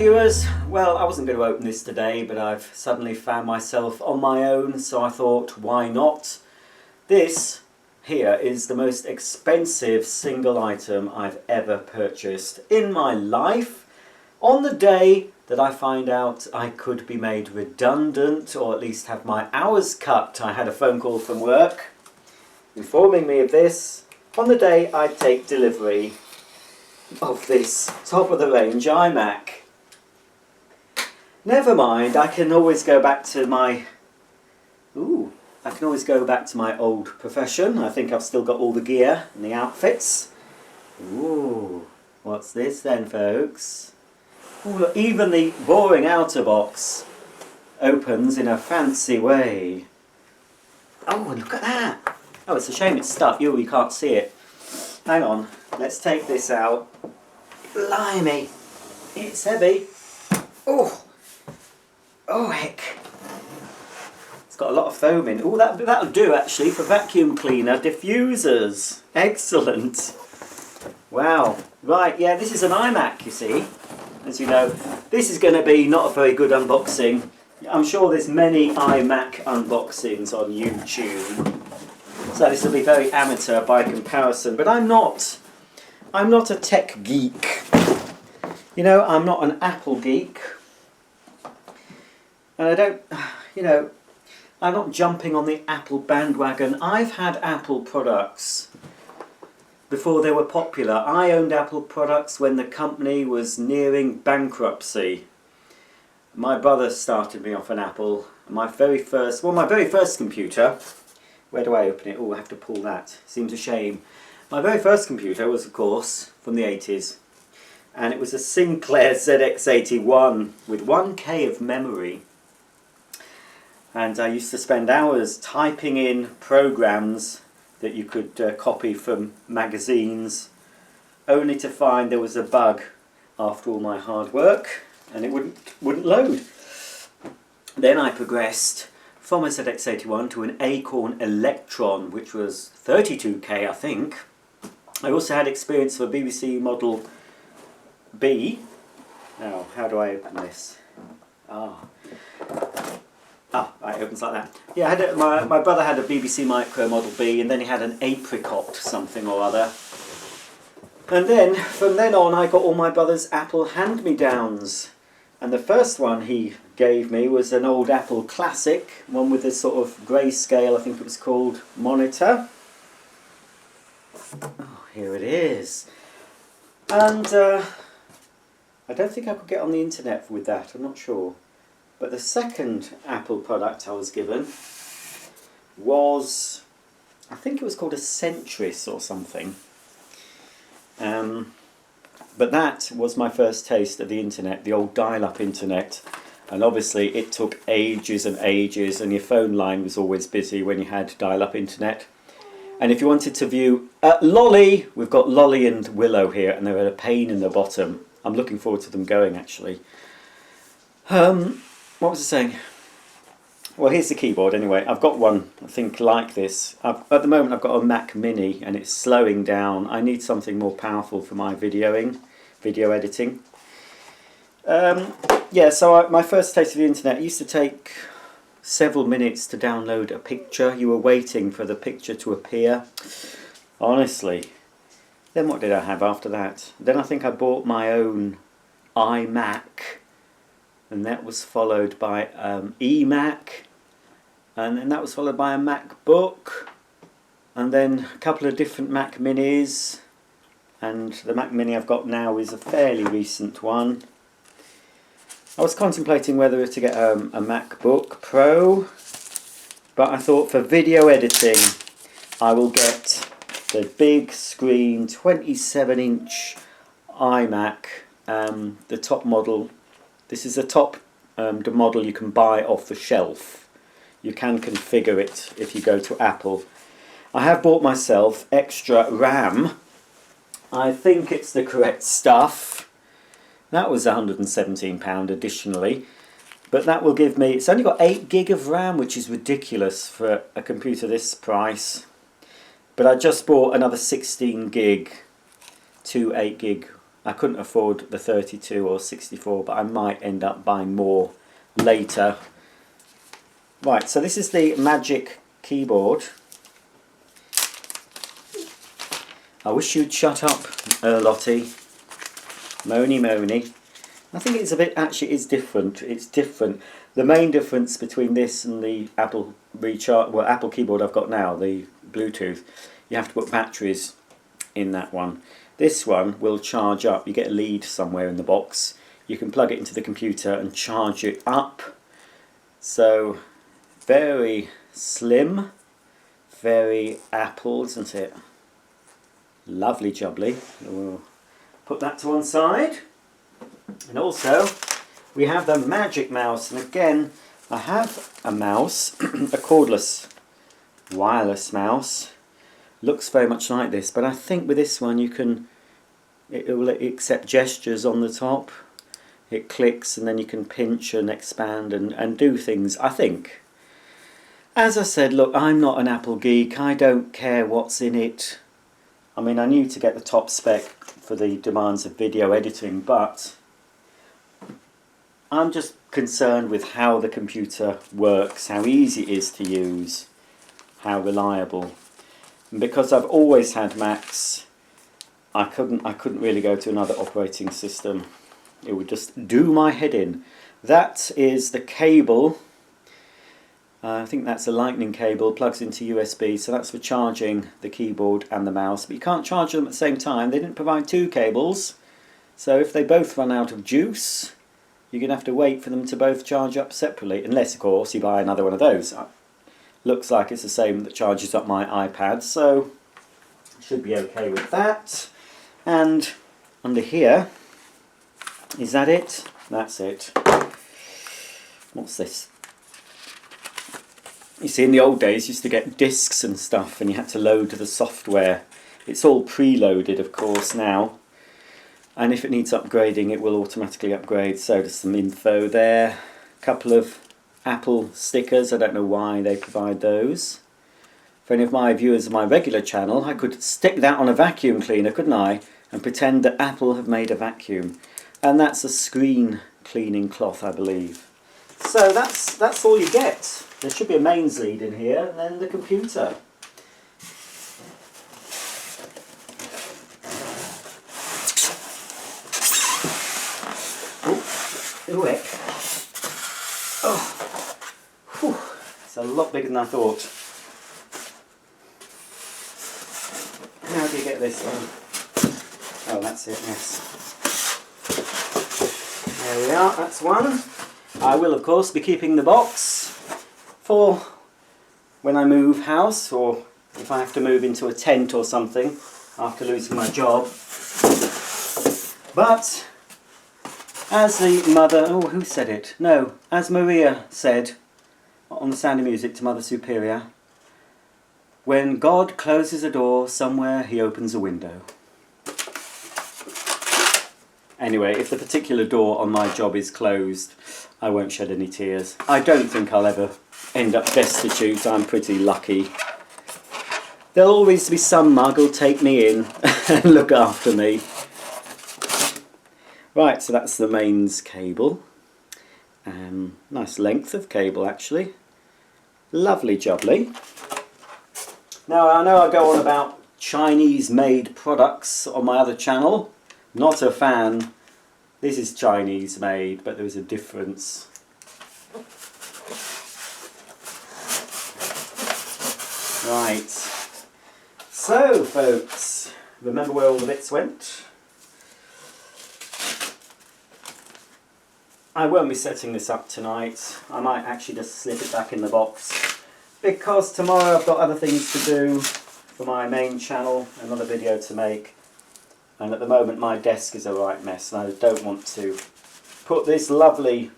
viewers, well, I wasn't going to open this today, but I've suddenly found myself on my own, so I thought, why not? This here is the most expensive single item I've ever purchased in my life. On the day that I find out I could be made redundant, or at least have my hours cut, I had a phone call from work informing me of this. On the day I take delivery of this top-of-the-range iMac. Never mind, I can always go back to my old profession. I think I've still got all the gear and the outfits. Ooh, what's this then, folks? Ooh, look, even the boring outer box opens in a fancy way. Oh, and look at that! Oh, it's a shame it's stuck. You can't see it. Hang on, let's take this out. Blimey, it's heavy. Oh, heck. It's got a lot of foam in. Oh, that'll do actually for vacuum cleaner diffusers. Excellent. Wow. Right, yeah, this is an iMac, you see. As you know, this is going to be not a very good unboxing. I'm sure there's many iMac unboxings on YouTube. So this will be very amateur by comparison, but I'm not a tech geek. You know, I'm not an Apple geek. And I don't, I'm not jumping on the Apple bandwagon. I've had Apple products before they were popular. I owned Apple products when the company was nearing bankruptcy. My brother started me off an Apple. My very first computer. Where do I open it? Oh, I have to pull that. Seems a shame. My very first computer was, of course, from the 80s. And it was a Sinclair ZX81 with 1K of memory. And I used to spend hours typing in programs that you could copy from magazines, only to find there was a bug after all my hard work, and it wouldn't load. Then I progressed from a ZX81 to an Acorn Electron, which was 32K, I think. I also had experience of a BBC Model B. Now, how do I open this? It opens like that. Yeah, my brother had a BBC Micro Model B, and then he had an Apricot something or other. And then, from then on, I got all my brother's Apple hand-me-downs. And the first one he gave me was an old Apple Classic, one with this sort of grayscale, I think it was called, monitor. Oh, here it is. And I don't think I could get on the internet with that, I'm not sure. But the second Apple product I was given was, I think it was called a Centris or something. But that was my first taste of the internet, the old dial-up internet. And obviously it took ages and ages, and your phone line was always busy when you had dial-up internet. And if you wanted to view Lolly, we've got Lolly and Willow here, and they're a pain in the bottom. I'm looking forward to them going, actually. What was I saying? Well, here's the keyboard anyway. I've got one, I think, like this. At the moment I've got a Mac Mini, and it's slowing down. I need something more powerful for my video editing. So my first taste of the internet, it used to take several minutes to download a picture. You were waiting for the picture to appear. Honestly. Then what did I have after that? Then I think I bought my own iMac. And that was followed by iMac, and then that was followed by a MacBook, and then a couple of different Mac Minis, and the Mac Mini I've got now is a fairly recent one. I was contemplating whether to get a MacBook Pro, but I thought for video editing I will get the big screen 27-inch iMac, the top model. This is the top model you can buy off the shelf. You can configure it if you go to Apple. I have bought myself extra RAM. I think it's the correct stuff. That was £117 additionally. But that will give me, it's only got 8 gig of RAM, which is ridiculous for a computer this price. But I just bought another 16 gig, two 8 gig I couldn't afford the 32 or 64, but I might end up buying more later. Right, so this is the Magic keyboard. I wish you'd shut up, Lottie. Moany moany. I think it's a bit, actually it's different. It's different. The main difference between this and the Apple Apple keyboard I've got now, the Bluetooth, you have to put batteries in that one. This one will charge up. You get a lead somewhere in the box. You can plug it into the computer and charge it up. So very slim, very Apple, isn't it? Lovely jubbly. We'll put that to one side. And also we have the Magic Mouse, and again I have a mouse, a cordless wireless mouse. Looks very much like this, but I think with this one it will accept gestures on the top. It clicks and then you can pinch and expand and do things, I think. As I said, look, I'm not an Apple geek. I don't care what's in it. I mean, I knew to get the top spec for the demands of video editing, but I'm just concerned with how the computer works, how easy it is to use, how reliable. And because I've always had Macs, I couldn't really go to another operating system. It would just do my head in. That is the cable. I think that's a lightning cable, plugs into USB, so that's for charging the keyboard and the mouse. But you can't charge them at the same time. They didn't provide two cables, so if they both run out of juice, you're going to have to wait for them to both charge up separately, unless of course you buy another one of those. Looks like it's the same that charges up my iPad, so should be okay with that. And under here, is that it? That's it. What's this? You see, in the old days you used to get discs and stuff and you had to load the software. It's all preloaded of course now, and if it needs upgrading it will automatically upgrade. So there's some info there, a couple of Apple stickers. I don't know why they provide those. For any of my viewers of my regular channel, I could stick that on a vacuum cleaner, couldn't I, and pretend that Apple have made a vacuum. And that's a screen cleaning cloth, I believe. So that's all you get. There should be a mains lead in here, and then the computer. Ooh, heck. Oh, whew. It's a lot bigger than I thought. How do you get this on? Oh, that's it, yes. There we are, that's one. I will of course be keeping the box for when I move house, or if I have to move into a tent or something after losing my job. But as the mother, oh, who said it? No, as Maria said on The Sound of Music to Mother Superior, when God closes a door, somewhere he opens a window. Anyway, if the particular door on my job is closed, I won't shed any tears. I don't think I'll ever end up destitute. I'm pretty lucky. There'll always be some mug who'll take me in and look after me. Right, so that's the mains cable. Nice length of cable actually. Lovely jubbly. Now I know I go on about Chinese made products on my other channel. Not a fan. This is Chinese made, but there is a difference. Right. So folks, remember where all the bits went? I won't be setting this up tonight. I might actually just slip it back in the box, because tomorrow I've got other things to do for my main channel, another video to make. And at the moment my desk is a right mess, and I don't want to put this lovely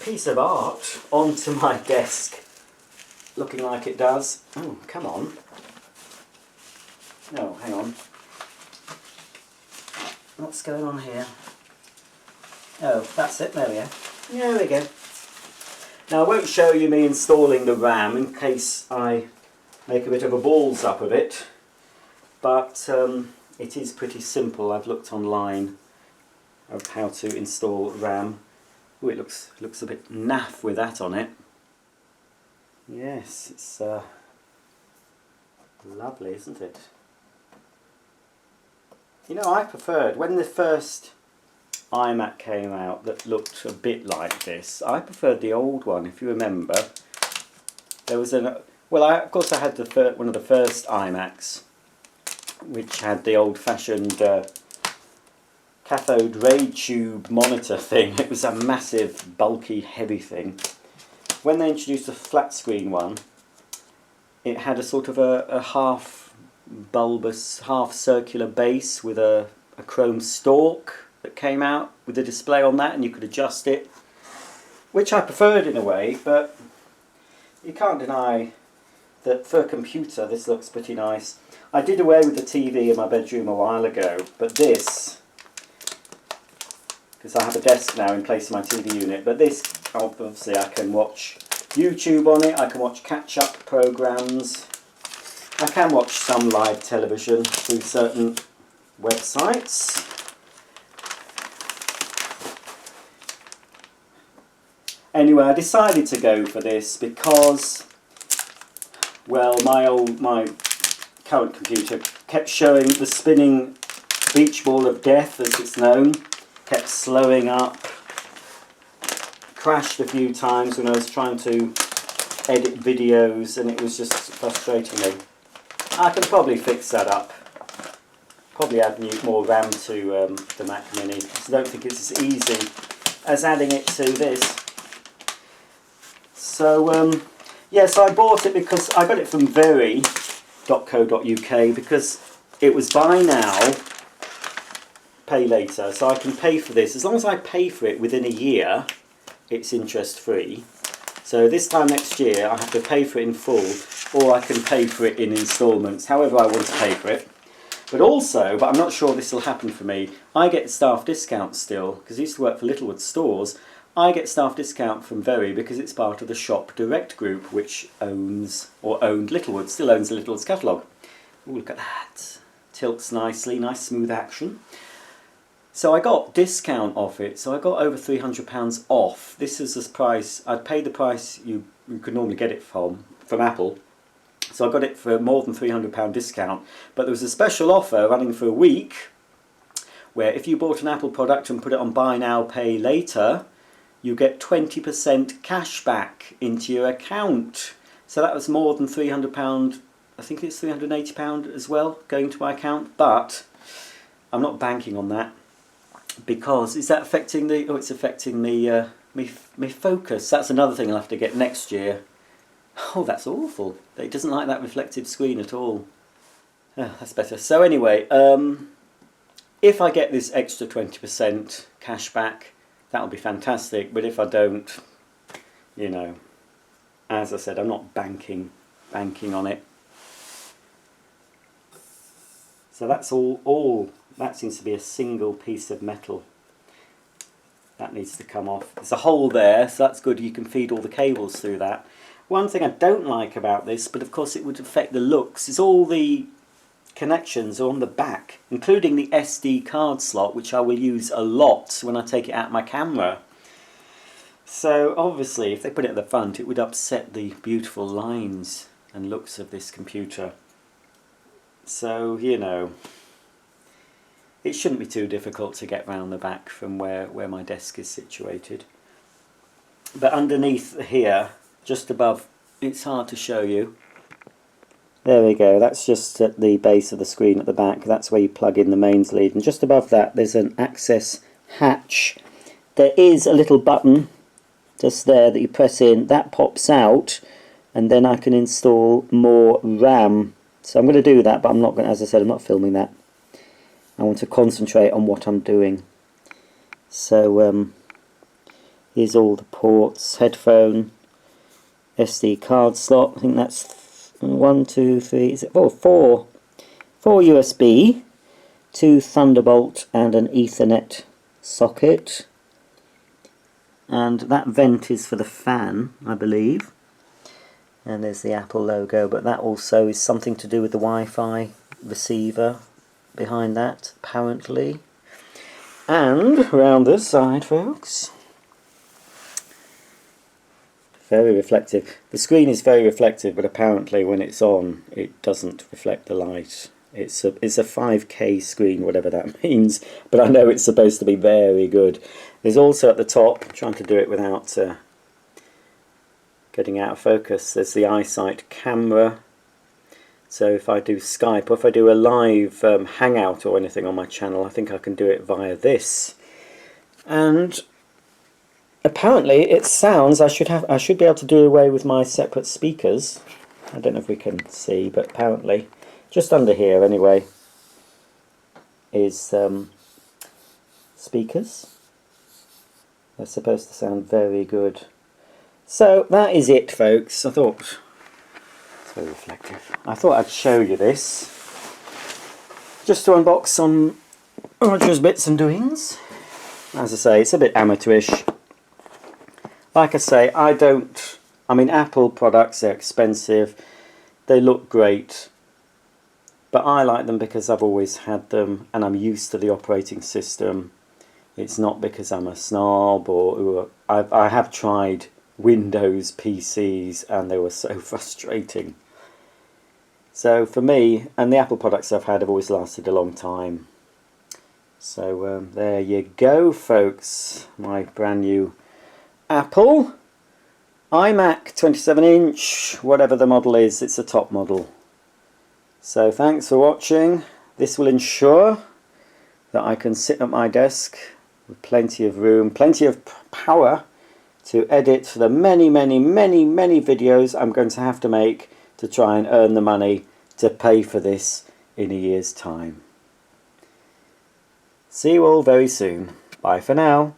piece of art onto my desk looking like it does. Oh, come on. No, hang on. What's going on here? Oh, that's it, there we go. There we go. Now I won't show you me installing the RAM in case I make a bit of a balls up of it, but it is pretty simple. I've looked online of how to install RAM. Oh, it looks a bit naff with that on it. Yes, it's lovely, isn't it? You know, I preferred, when the first iMac came out that looked a bit like this, I preferred the old one. If you remember, there was of course I had one of the first iMacs, which had the old-fashioned cathode ray tube monitor thing. It was a massive, bulky, heavy thing. When they introduced the flat screen one, it had a sort of a half bulbous, half circular base with a chrome stalk that came out with a display on that, and you could adjust it, which I preferred in a way, but you can't deny that for a computer this looks pretty nice. I did away with the TV in my bedroom a while ago, but this, because I have a desk now in place of my TV unit, but this, obviously I can watch YouTube on it, I can watch catch-up programs, I can watch some live television through certain websites. Anyway, I decided to go for this because, well, my current computer kept showing the spinning beach ball of death, as it's known, kept slowing up, crashed a few times when I was trying to edit videos, and it was just frustrating me. I can probably fix that up. Probably add more RAM to the Mac Mini. I don't think it's as easy as adding it to this. So yeah, so I bought it because I got it from very.co.uk because it was buy now, pay later. So I can pay for this. As long as I pay for it within a year, it's interest free. So this time next year I have to pay for it in full, or I can pay for it in instalments, however I want to pay for it. But also, but I'm not sure this will happen for me, I get staff discounts still, because I used to work for Littlewood stores. I get staff discount from Very because it's part of the Shop Direct group, which owns, or owned Littlewood, still owns the Littlewood's catalogue. Oh, look at that. Tilts nicely, nice smooth action. So I got discount off it, so I got over £300 off. This is the price, I'd paid the price you could normally get it from Apple. So I got it for more than £300 discount. But there was a special offer running for a week, where if you bought an Apple product and put it on buy now, pay later, you get 20% cash back into your account. So that was more than £300, I think it's £380 as well, going to my account. But I'm not banking on that, because is that affecting the, oh, it's affecting me, me focus. That's another thing I'll have to get next year. Oh, that's awful. It doesn't like that reflective screen at all. Oh, that's better. So anyway, if I get this extra 20% cash back, that'll be fantastic. But if I don't, you know, as I said, I'm not banking on it. So that's all. That seems to be a single piece of metal. That needs to come off. There's a hole there, so that's good. You can feed all the cables through that. One thing I don't like about this, but of course it would affect the looks, is all the connections are on the back, including the SD card slot, which I will use a lot when I take it out of my camera. So obviously if they put it at the front, it would upset the beautiful lines and looks of this computer. So, you know, it shouldn't be too difficult to get round the back from where my desk is situated. But underneath here, just above, it's hard to show you. There we go, that's just at the base of the screen at the back. That's where you plug in the mains lead. And just above that, there's an access hatch. There is a little button just there that you press in. That pops out, and then I can install more RAM. So I'm going to do that, but I'm not going to, as I said, I'm not filming that. I want to concentrate on what I'm doing. So here's all the ports, headphone, SD card slot. I think that's 1, 2, 3. Is it 4? 4 USB, 2 Thunderbolt, and an Ethernet socket. And that vent is for the fan, I believe. And there's the Apple logo, but that also is something to do with the Wi-Fi receiver. behind that, apparently. And around this side, folks, very reflective. The screen is very reflective, but apparently when it's on, it doesn't reflect the light. It's a 5K screen, whatever that means, but I know it's supposed to be very good. There's also at the top, I'm trying to do it without getting out of focus, there's the iSight camera. So if I do Skype, or if I do a live hangout or anything on my channel, I think I can do it via this. And apparently it sounds, I should be able to do away with my separate speakers. I don't know if we can see, but apparently just under here anyway is speakers. They're supposed to sound very good. So that is it, folks. I thought it's very reflective. I thought I'd show you this just to unbox some Roger's bits and doings. As I say, it's a bit amateurish. Like I say, I mean, Apple products, they're expensive, they look great, but I like them because I've always had them and I'm used to the operating system. It's not because I'm a snob or I have tried Windows PCs and they were so frustrating. So for me, and the Apple products I've had have always lasted a long time. So there you go, folks, my brand new Apple iMac 27-inch, whatever the model is, it's a top model. So thanks for watching. This will ensure that I can sit at my desk with plenty of room, plenty of power to edit the many videos I'm going to have to make to try and earn the money to pay for this in a year's time. See you all very soon. Bye for now.